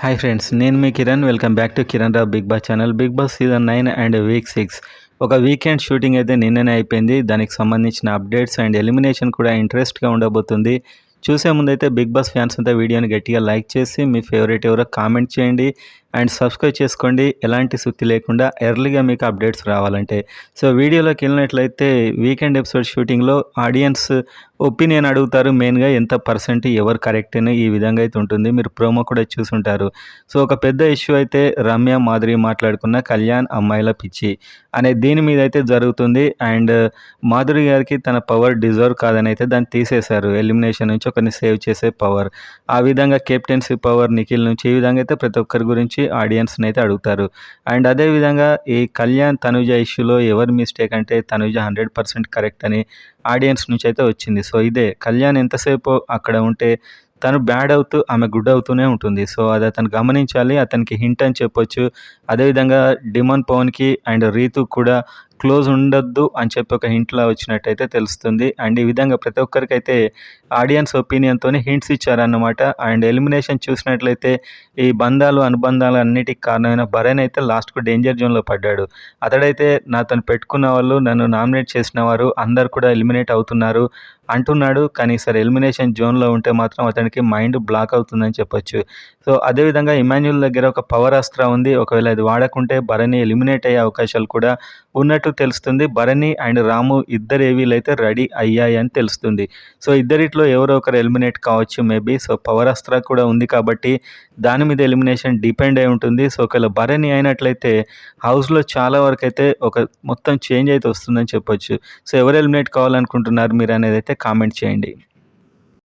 Hi friends, నేను మీ Kiran. Welcome back to Kiran Rao Bigg Boss channel. Bigg Boss season 9 and week 6 ఒక weekend shooting అయితే నిన్ననే అయిపోయింది. దానికి సంబంధించిన అప్డేట్స్ అండ్ ఎలిమినేషన్ కూడా ఇంట్రెస్ట్గా ఉండబోతుంది. చూసే ముందైతే బిగ్ బాస్ ఫ్యాన్స్ అంతా వీడియోని గట్టిగా లైక్ చేసి మీ ఫేవరెట్ ఎవరో కామెంట్ చేయండి అండ్ సబ్స్క్రైబ్ చేసుకోండి. ఎలాంటి సుత్తి లేకుండా ఎర్లీగా మీకు అప్డేట్స్ రావాలంటే. సో వీడియోలోకి వెళ్ళినట్లయితే వీకెండ్ ఎపిసోడ్ షూటింగ్లో ఆడియన్స్ ఒపీనియన్ అడుగుతారు. మెయిన్గా ఎంత పర్సెంట్ ఎవరు కరెక్ట్ అని ఈ విధంగా అయితే ఉంటుంది. మీరు ప్రోమో కూడా చూసుంటారు. సో ఒక పెద్ద ఇష్యూ అయితే రమ్య మాధురి మాట్లాడుకున్న కళ్యాణ్ అమ్మాయిల పిచ్చి అనే దీని మీద అయితే జరుగుతుంది. అండ్ మాధురి గారికి తన పవర్ డిజర్వ్ కాదని అయితే దాన్ని తీసేశారు. ఎలిమినేషన్ నుంచి ఒకరిని సేవ్ చేసే పవర్, ఆ విధంగా కెప్టెన్సీ పవర్ నిఖిల్ నుంచి, ఈ విధంగా అయితే ప్రతి ఒక్కరి గురించి ఆడియన్స్ని అయితే అడుగుతారు. అండ్ అదేవిధంగా ఈ కళ్యాణ్ తనుజ ఇష్యూలో ఎవరి మిస్టేక్ అంటే తనుజ 100% కరెక్ట్ అని ఆడియన్స్ నుంచి అయితే వచ్చింది. సో ఇదే కళ్యాణ్ ఎంతసేపు అక్కడ ఉంటే తను బ్యాడ్ అవుతూ ఆమె గుడ్ అవుతూనే ఉంటుంది. సో అది అతను గమనించాలి, అతనికి హింట్ అని చెప్పొచ్చు. అదేవిధంగా డిమాన్ పవన్కి అండ్ రీతు కూడా క్లోజ్ ఉండొద్దు అని చెప్పి ఒక హింట్లా వచ్చినట్టయితే తెలుస్తుంది. అండ్ ఈ విధంగా ప్రతి ఒక్కరికైతే ఆడియన్స్ ఒపీనియన్తో హింట్స్ ఇచ్చారన్నమాట. అండ్ ఎలిమినేషన్ చూసినట్లయితే ఈ బంధాలు అనుబంధాలు అన్నిటికి కారణమైన భరణ్ అయితే లాస్ట్కు డేంజర్ జోన్లో పడ్డాడు. అతడైతే నాతను పెట్టుకున్న వాళ్ళు, నన్ను నామినేట్ చేసిన వారు అందరు కూడా ఎలిమినేట్ అవుతున్నారు అంటున్నాడు. కానీ సరే ఎలిమినేషన్ జోన్లో ఉంటే మాత్రం అతనికి మైండ్ బ్లాక్ అవుతుందని చెప్పొచ్చు. సో అదేవిధంగా ఇమాన్యుల్ దగ్గర ఒక పవర్ అస్త్ర ఉంది. ఒకవేళ అది వాడకుంటే భరణి ఎలిమినేట్ అయ్యే అవకాశాలు కూడా ఉన్నట్టు తెలుస్తుంది. భరణి అండ్ రాము ఇద్దరు ఏవీలు అయితే రెడీ అయ్యాయి అని తెలుస్తుంది. సో ఇద్దరిట్లో ఎవరో ఒకరు ఎలిమినేట్ కావచ్చు మేబీ. సో పవర్ అస్త్ర కూడా ఉంది కాబట్టి దాని మీద ఎలిమినేషన్ డిపెండ్ అయి ఉంటుంది. సో ఒకవేళ భరణి అయినట్లయితే హౌస్లో చాలా వరకు అయితే ఒక మొత్తం చేంజ్ అయితే వస్తుందని చెప్పొచ్చు. సో ఎవరు ఎలిమినేట్ కావాలనుకుంటున్నారు మీరు అనేది అయితే కామెంట్ చేయండి.